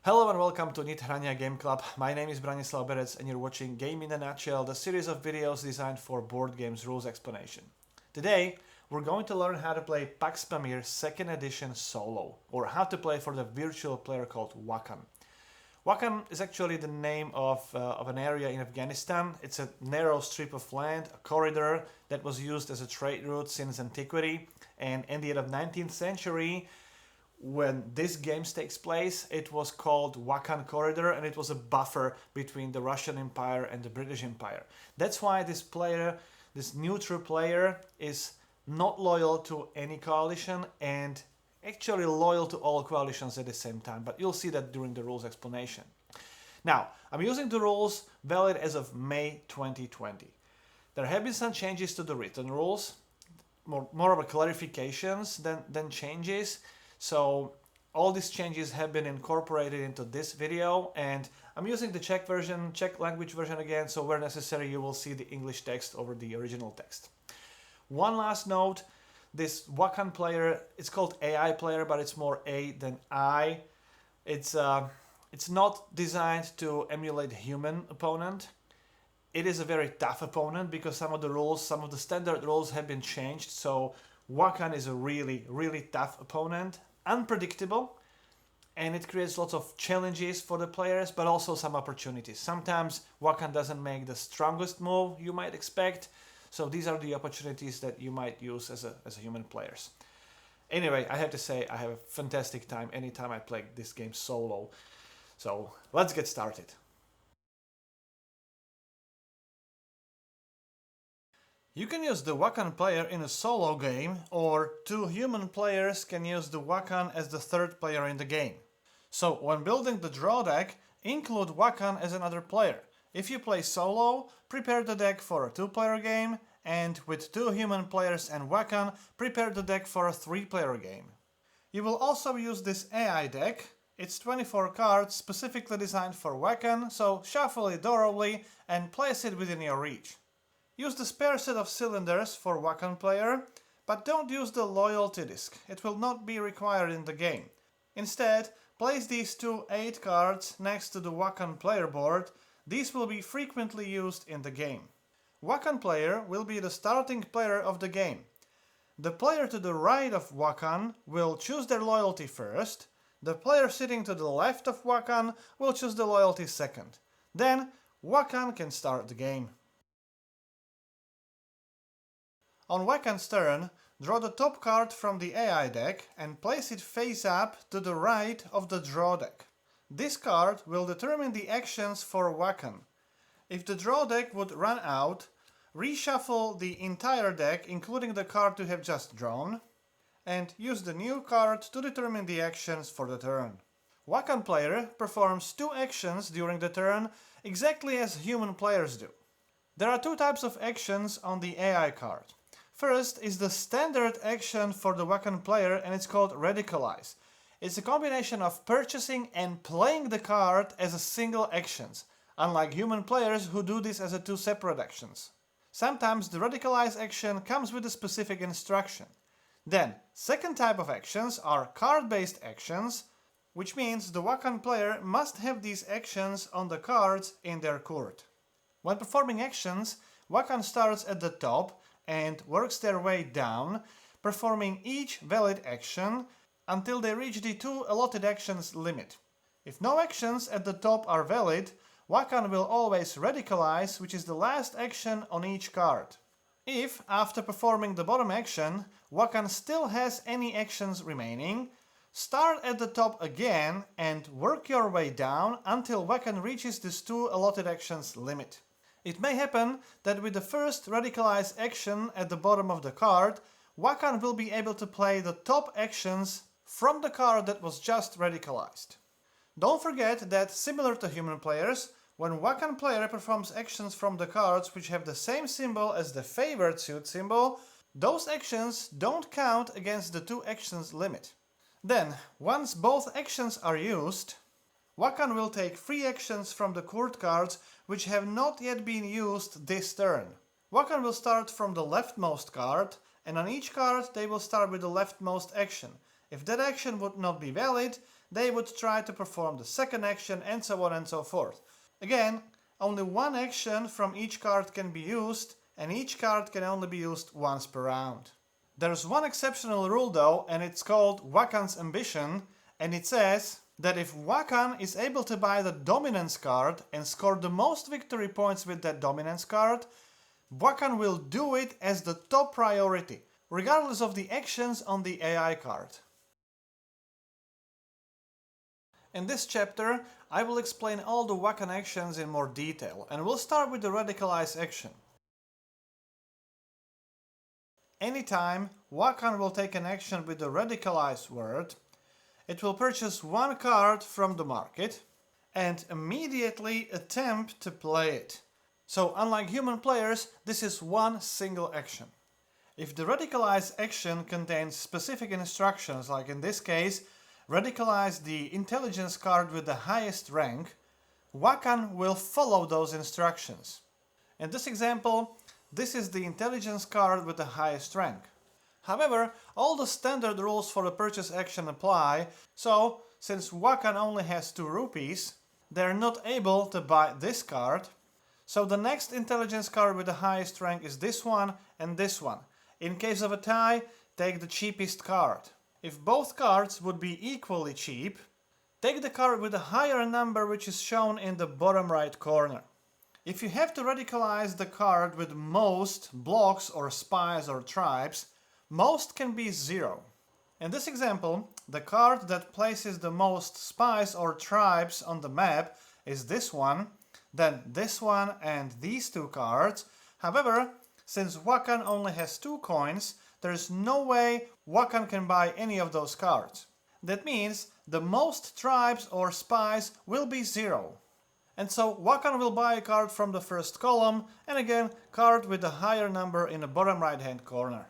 Hello and welcome to Nithrania Game Club. My name is Branislav Berec and you're watching Game in a Nutshell, the series of videos designed for board games rules explanation. Today, we're going to learn how to play Pax Pamir 2nd edition solo, or how to play for the virtual player called Wakhan. Wakhan is actually the name of an area in Afghanistan. It's a narrow strip of land, a corridor that was used as a trade route since antiquity, and in the end of 19th century, when this game takes place, it was called Wakhan Corridor, and it was a buffer between the Russian Empire and the British Empire. That's why this player, this neutral player, is not loyal to any coalition and actually loyal to all coalitions at the same time, but you'll see that during the rules explanation. Now, I'm using the rules valid as of May 2020. There have been some changes to the written rules, more of a clarifications than changes. So all these changes have been incorporated into this video, and I'm using the Czech version, Czech language version again, so where necessary you will see the English text over the original text. One last note, this Wakhan player, it's called AI player, but it's more A than I. It's not designed to emulate human opponent. It is a very tough opponent because some of the standard rules have been changed, so Wakhan is a really tough opponent. Unpredictable, and it creates lots of challenges for the players, but also some opportunities. Sometimes Wakhan doesn't make the strongest move you might expect, so these are the opportunities that you might use as a human players. Anyway, I have to say I have a fantastic time anytime I play this game solo. So let's get started. You can use the Wakhan player in a solo game, or two human players can use the Wakhan as the third player in the game. So when building the draw deck, include Wakhan as another player. If you play solo, prepare the deck for a two-player game, and with two human players and Wakhan, prepare the deck for a three-player game. You will also use this AI deck. It's 24 cards specifically designed for Wakhan, so shuffle it thoroughly and place it within your reach. Use the spare set of cylinders for Wakhan player, but don't use the loyalty disc, it will not be required in the game. Instead, place these two 8 cards next to the Wakhan player board. These will be frequently used in the game. Wakhan player will be the starting player of the game. The player to the right of Wakhan will choose their loyalty first, the player sitting to the left of Wakhan will choose the loyalty second. Then Wakhan can start the game. On Wakhan's turn, draw the top card from the AI deck and place it face up to the right of the draw deck. This card will determine the actions for Wakhan. If the draw deck would run out, reshuffle the entire deck, including the card you have just drawn, and use the new card to determine the actions for the turn. Wakhan player performs 2 actions during the turn, exactly as human players do. There are 2 types of actions on the AI card. First is the standard action for the Wakhan player, and it's called Radicalize. It's a combination of purchasing and playing the card as a single actions, unlike human players who do this as 2 separate actions. Sometimes the Radicalize action comes with a specific instruction. Then, second type of actions are card-based actions, which means the Wakhan player must have these actions on the cards in their court. When performing actions, Wakhan starts at the top and works their way down, performing each valid action until they reach the 2 allotted actions limit. If no actions at the top are valid, Wakhan will always Radicalize, which is the last action on each card. If, after performing the bottom action, Wakhan still has any actions remaining, start at the top again and work your way down until Wakhan reaches this 2 allotted actions limit. It may happen that with the first Radicalize action at the bottom of the card, Wakhan will be able to play the top actions from the card that was just Radicalized. Don't forget that, similar to human players, when Wakhan player performs actions from the cards which have the same symbol as the favored suit symbol, those actions don't count against the 2 actions limit. Then, once both actions are used, Wakhan will take 3 actions from the court cards which have not yet been used this turn. Wakhan will start from the leftmost card, and on each card they will start with the leftmost action. If that action would not be valid, they would try to perform the second action and so on and so forth. Again, only one action from each card can be used, and each card can only be used once per round. There's one exceptional rule though, and it's called Wakhan's Ambition, and it says that if Wakhan is able to buy the Dominance card and score the most victory points with that Dominance card, Wakhan will do it as the top priority, regardless of the actions on the AI card. In this chapter, I will explain all the Wakhan actions in more detail, and we'll start with the Radicalize action. Anytime Wakhan will take an action with the Radicalize word, it will purchase one card from the market and immediately attempt to play it. So unlike human players, this is one single action. If the Radicalize action contains specific instructions, like in this case, Radicalize the intelligence card with the highest rank, Wakhan will follow those instructions. In this example, this is the intelligence card with the highest rank. However, all the standard rules for the purchase action apply, so since Wakhan only has 2 rupees, they're not able to buy this card. So the next intelligence card with the highest rank is this one and this one. In case of a tie, take the cheapest card. If both cards would be equally cheap, take the card with a higher number which is shown in the bottom right corner. If you have to radicalize the card with most blocks or spies or tribes, most can be 0. In this example, the card that places the most spies or tribes on the map is this one, then this one and these 2 cards. However, since Wakhan only has 2 coins, there is no way Wakhan can buy any of those cards. That means the most tribes or spies will be 0. And so Wakhan will buy a card from the first column, and again, card with a higher number in the bottom right hand corner.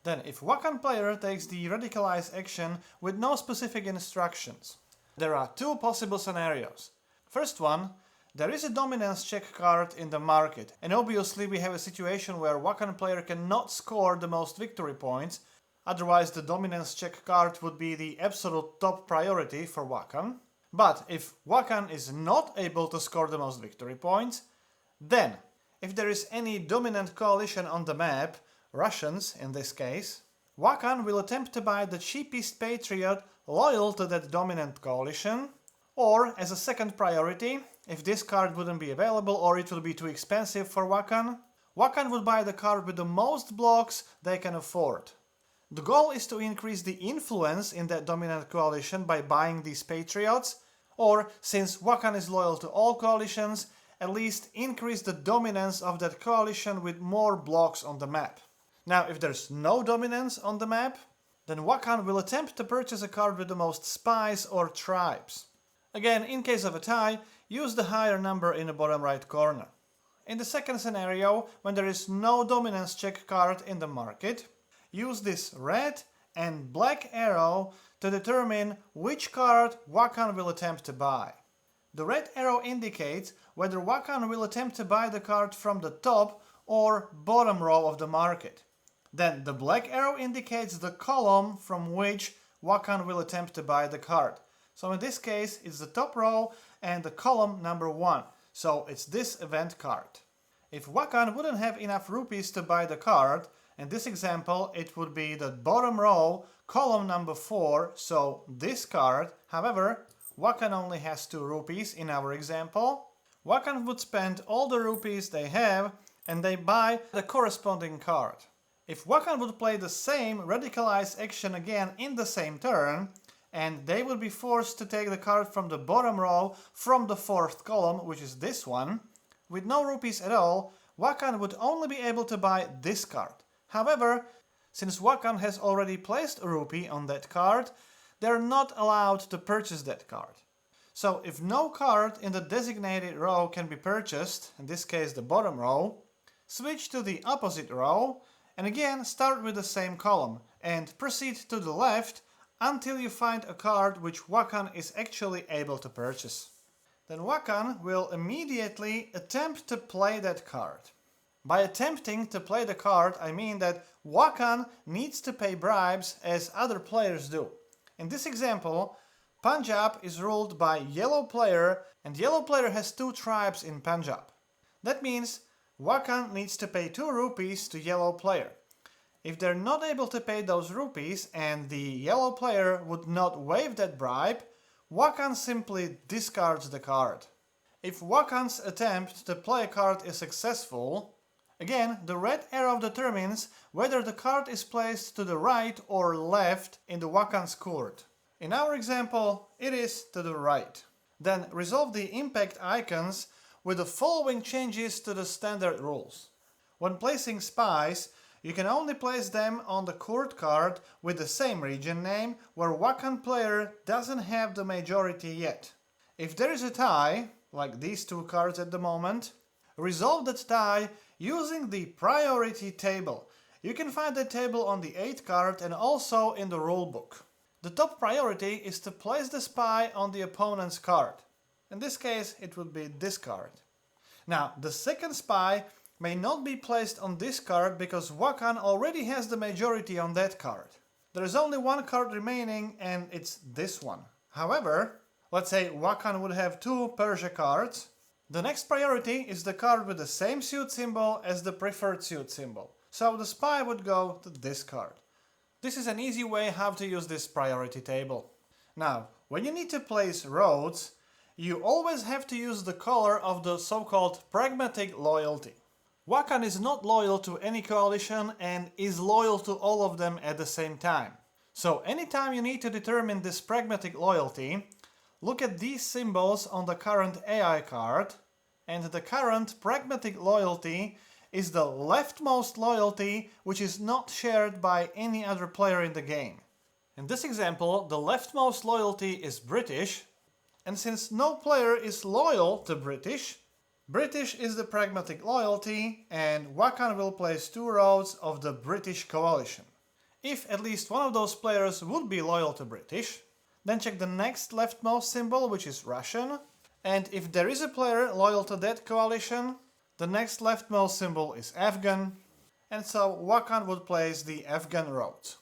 Then if Wakhan player takes the Radicalize action with no specific instructions, there are 2 possible scenarios. First one, there is a dominance check card in the market, and obviously we have a situation where Wakhan player cannot score the most victory points, otherwise the dominance check card would be the absolute top priority for Wakhan. But if Wakhan is not able to score the most victory points, then if there is any dominant coalition on the map, Russians in this case, Wakhan will attempt to buy the cheapest patriot loyal to that dominant coalition, or as a second priority, if this card wouldn't be available or it will be too expensive for Wakhan, Wakhan would buy the card with the most blocks they can afford. The goal is to increase the influence in that dominant coalition by buying these patriots, or since Wakhan is loyal to all coalitions, at least increase the dominance of that coalition with more blocks on the map. Now, if there's no dominance on the map, then Wakhan will attempt to purchase a card with the most spies or tribes. Again, in case of a tie, use the higher number in the bottom right corner. In the second scenario, when there is no dominance check card in the market, use this red and black arrow to determine which card Wakhan will attempt to buy. The red arrow indicates whether Wakhan will attempt to buy the card from the top or bottom row of the market. Then the black arrow indicates the column from which Wakhan will attempt to buy the card. So in this case, it's the top row and the column number 1. So it's this event card. If Wakhan wouldn't have enough rupees to buy the card, in this example it would be the bottom row, column number 4, so this card. However, Wakhan only has 2 rupees in our example. Wakhan would spend all the rupees they have and they buy the corresponding card. If Wakhan would play the same Radicalize action again in the same turn, and they would be forced to take the card from the bottom row from the 4th column, which is this one, with no rupees at all, Wakhan would only be able to buy this card. However, since Wakhan has already placed a rupee on that card, they are not allowed to purchase that card. So if no card in the designated row can be purchased, in this case the bottom row, switch to the opposite row, and again start with the same column, and proceed to the left until you find a card which Wakhan is actually able to purchase. Then Wakhan will immediately attempt to play that card. By attempting to play the card, I mean that Wakhan needs to pay bribes as other players do. In this example, Punjab is ruled by yellow player, and yellow player has 2 tribes in Punjab. That means Wakhan needs to pay 2 rupees to yellow player. If they're not able to pay those rupees and the yellow player would not waive that bribe, Wakhan simply discards the card. If Wakhan's attempt to play a card is successful, again, the red arrow determines whether the card is placed to the right or left in the Wakhan's court. In our example, it is to the right. Then resolve the impact icons with the following changes to the standard rules. When placing spies, you can only place them on the court card with the same region name where Wakhan player doesn't have the majority yet. If there is a tie, like these 2 cards at the moment, resolve that tie using the priority table. You can find the table on the 8th card and also in the rulebook. The top priority is to place the spy on the opponent's card. In this case, it would be this card. Now, the second spy may not be placed on this card because Wakhan already has the majority on that card. There is only 1 card remaining and it's this one. However, let's say Wakhan would have 2 Persia cards. The next priority is the card with the same suit symbol as the preferred suit symbol. So the spy would go to this card. This is an easy way how to use this priority table. Now, when you need to place roads, you always have to use the color of the so-called Pragmatic Loyalty. Wakhan is not loyal to any coalition and is loyal to all of them at the same time. So anytime you need to determine this Pragmatic Loyalty, look at these symbols on the current AI card, and the current Pragmatic Loyalty is the leftmost loyalty which is not shared by any other player in the game. In this example, the leftmost loyalty is British, and since no player is loyal to British is the Pragmatic Loyalty, and Wakhan will place 2 roads of the British coalition. If at least one of those players would be loyal to British, then check the next leftmost symbol, which is Russian, and if there is a player loyal to that coalition, the next leftmost symbol is Afghan, and so Wakhan would place the Afghan roads.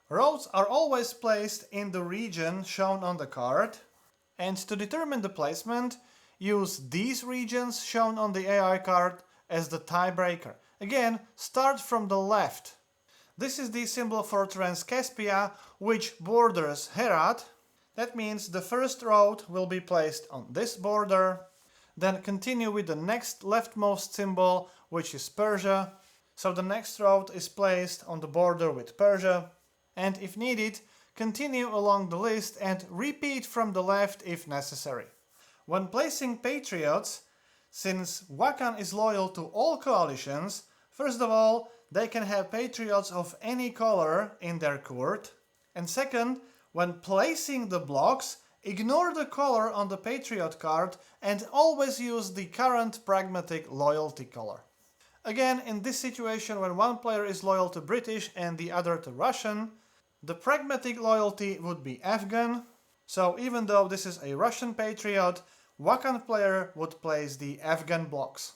Roads are always placed in the region shown on the card, and to determine the placement, use these regions shown on the AI card as the tiebreaker. Again, start from the left. This is the symbol for Transcaspia, which borders Herat. That means the first road will be placed on this border. Then continue with the next leftmost symbol, which is Persia. So the next road is placed on the border with Persia. And if needed, continue along the list and repeat from the left if necessary. When placing patriots, since Wakhan is loyal to all coalitions, first of all, they can have patriots of any color in their court. And second, when placing the blocks, ignore the color on the Patriot card and always use the current Pragmatic Loyalty color. Again, in this situation, when one player is loyal to British and the other to Russian, the Pragmatic Loyalty would be Afghan. So even though this is a Russian Patriot, Wakhan player would place the Afghan blocks.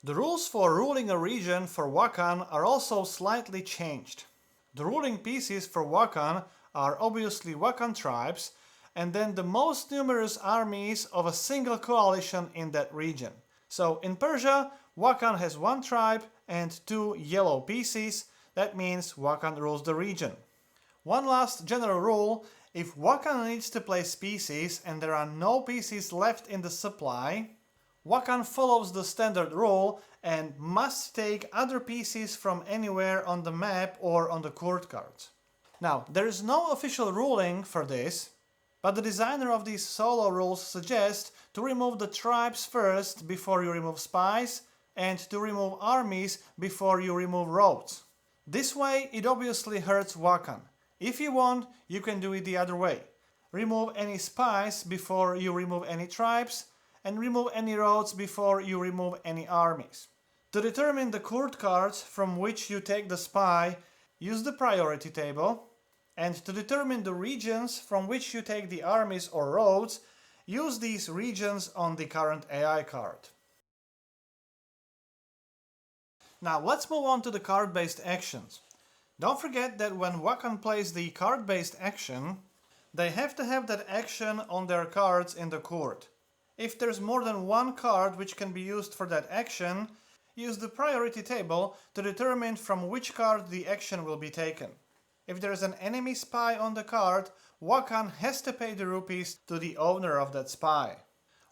The rules for ruling a region for Wakhan are also slightly changed. The ruling pieces for Wakhan are obviously Wakhan tribes, and then the most numerous armies of a single coalition in that region. So in Persia, Wakhan has 1 tribe and 2 yellow pieces. That means Wakhan rules the region. One last general rule: if Wakhan needs to place pieces and there are no pieces left in the supply, Wakhan follows the standard rule and must take other pieces from anywhere on the map or on the court cards. Now, there is no official ruling for this, but the designer of these solo rules suggests to remove the tribes first before you remove spies, and to remove armies before you remove roads. This way it obviously hurts Wakhan. If you want, you can do it the other way. Remove any spies before you remove any tribes, and remove any roads before you remove any armies. To determine the court cards from which you take the spy, use the priority table. And to determine the regions from which you take the armies or roads, use these regions on the current AI card. Now let's move on to the card-based actions. Don't forget that when Wakhan plays the card-based action, They have to have that action on their cards in the court. If there's more than one card which can be used for that action, use the priority table to determine from which card the action will be taken. If there is an enemy spy on the card, Wakhan has to pay the rupees to the owner of that spy.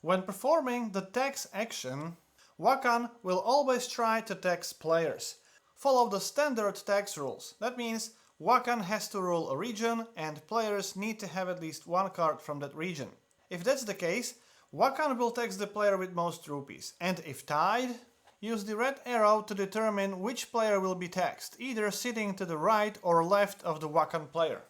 When performing the tax action, Wakhan will always try to tax players. Follow the standard tax rules. That means Wakhan has to rule a region and players need to have at least one card from that region. If that's the case, Wakhan will tax the player with most rupees, and if tied, use the red arrow to determine which player will be taxed, either sitting to the right or left of the Wakhan player.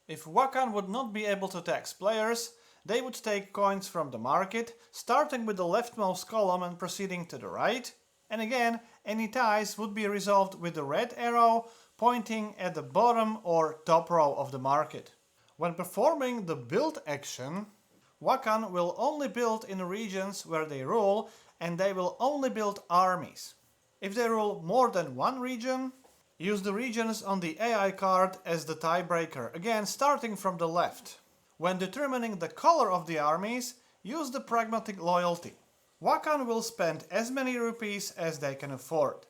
If Wakhan would not be able to tax players, they would take coins from the market, starting with the leftmost column and proceeding to the right, and again, any ties would be resolved with the red arrow pointing at the bottom or top row of the market. When performing the build action, Wakhan will only build in regions where they rule, and they will only build armies. If they rule more than one region, use the regions on the AI card as the tiebreaker, again starting from the left. When determining the color of the armies, use the Pragmatic Loyalty. Wakhan will spend as many rupees as they can afford.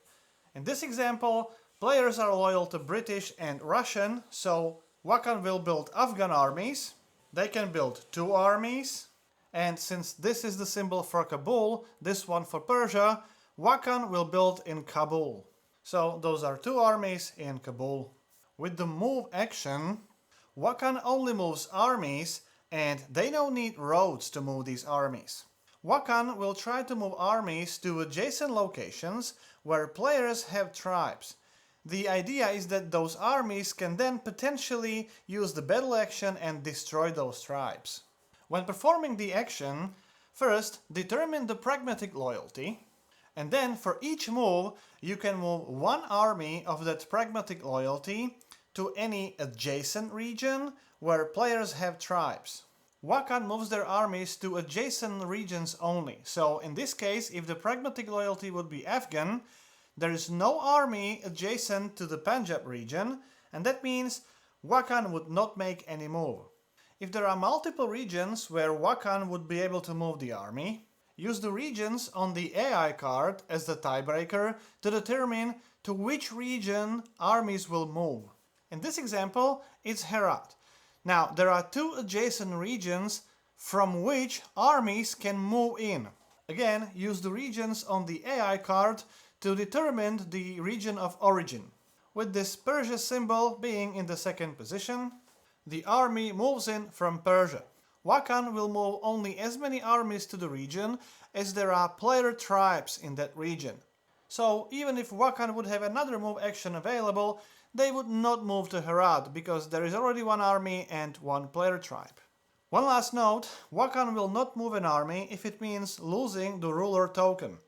In this example, players are loyal to British and Russian, so Wakhan will build Afghan armies. They can build 2 armies. And since this is the symbol for Kabul, this one for Persia, Wakhan will build in Kabul. So those are 2 armies in Kabul. With the move action, Wakhan only moves armies and they don't need roads to move these armies. Wakhan will try to move armies to adjacent locations where players have tribes. The idea is that those armies can then potentially use the battle action and destroy those tribes. When performing the action, first determine the Pragmatic Loyalty, and then for each move you can move one army of that Pragmatic Loyalty to any adjacent region where players have tribes. Wakhan moves their armies to adjacent regions only, so in this case, if the Pragmatic Loyalty would be Afghan, there is no army adjacent to the Punjab region, and that means Wakhan would not make any move. If there are multiple regions where Wakhan would be able to move the army, use the regions on the AI card as the tiebreaker to determine to which region armies will move. In this example, it's Herat. Now, there are 2 adjacent regions from which armies can move in. Again, use the regions on the AI card to determine the region of origin. With this Persia symbol being in the 2nd position, the army moves in from Persia. Wakhan will move only as many armies to the region as there are player tribes in that region. So even if Wakhan would have another move action available, they would not move to Herat because there is already 1 army and 1 player tribe. One last note, Wakhan will not move an army if it means losing the ruler token.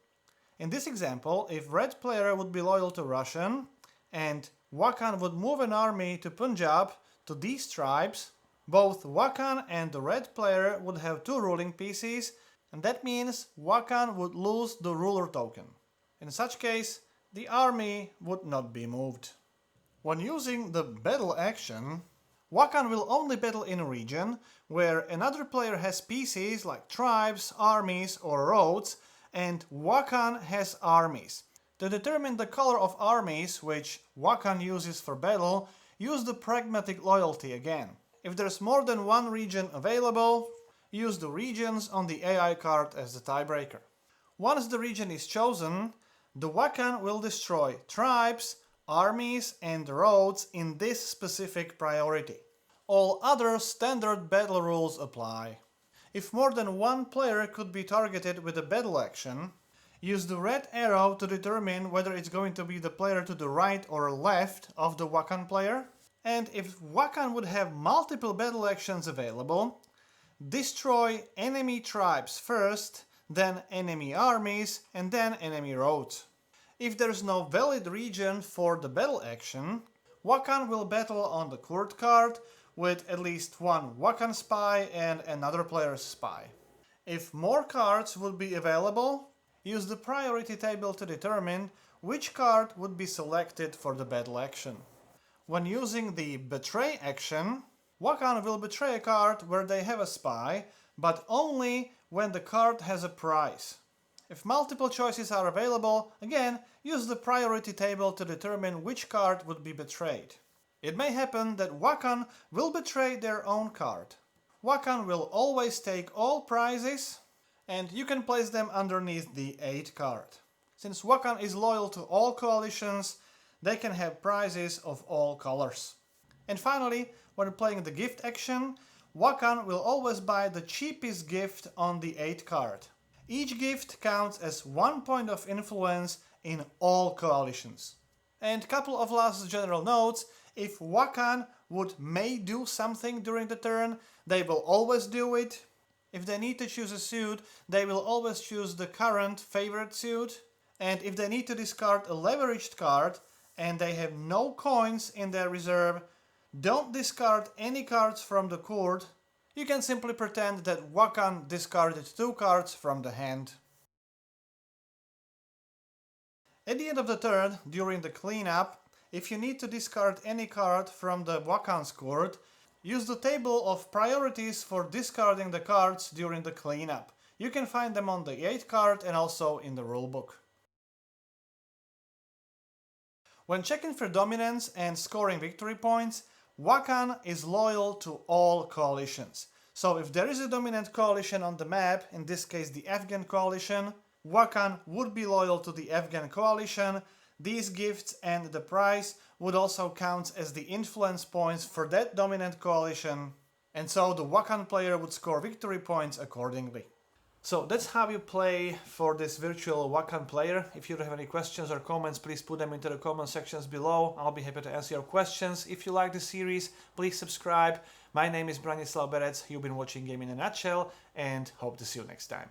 In this example, if red player would be loyal to Russian and Wakhan would move an army to Punjab, to these tribes, both Wakhan and the red player would have 2 ruling pieces, and that means Wakhan would lose the ruler token. In such case, the army would not be moved. When using the battle action, Wakhan will only battle in a region where another player has pieces like tribes, armies or roads, and Wakhan has armies. To determine the color of armies which Wakhan uses for battle, use the Pragmatic Loyalty again. If there's more than 1 region available, use the regions on the AI card as the tiebreaker. Once the region is chosen, the Wakhan will destroy tribes, armies and roads in this specific priority. All other standard battle rules apply. If more than 1 player could be targeted with a battle action, use the red arrow to determine whether it's going to be the player to the right or left of the Wakhan player. And if Wakhan would have multiple battle actions available, destroy enemy tribes first, then enemy armies, and then enemy roads. If there's no valid region for the battle action, Wakhan will battle on the court card with at least 1 Wakhan spy and another player's spy. If more cards would be available, use the priority table to determine which card would be selected for the battle action. When using the Betray action, Wakhan will betray a card where they have a spy, but only when the card has a price. If multiple choices are available, again, use the priority table to determine which card would be betrayed. It may happen that Wakhan will betray their own card. Wakhan will always take all prizes, and you can place them underneath the 8 card. Since Wakhan is loyal to all coalitions, they can have prizes of all colors. And finally, when playing the gift action, Wakhan will always buy the cheapest gift on the 8 card. Each gift counts as 1 point of influence in all coalitions. And couple of last general notes: if Wakhan may do something during the turn, they will always do it. If they need to choose a suit, they will always choose the current favorite suit. And if they need to discard a leveraged card and they have no coins in their reserve, don't discard any cards from the court. You can simply pretend that Wakhan discarded 2 cards from the hand. At the end of the turn, during the cleanup, if you need to discard any card from the Wakhan's court, use the table of priorities for discarding the cards during the cleanup. You can find them on the 8 card and also in the rulebook. When checking for dominance and scoring victory points, Wakhan is loyal to all coalitions. So if there is a dominant coalition on the map, in this case the Afghan coalition, Wakhan would be loyal to the Afghan coalition. These gifts and the prize would also count as the influence points for that dominant coalition, and so the Wakhan player would score victory points accordingly. So that's how you play for this virtual Wakhan player. If you have any questions or comments, please put them into the comment sections below. I'll be happy to answer your questions. If you like the series, please subscribe. My name is Branislav Berec. You've been watching Game in a Nutshell, and hope to see you next time.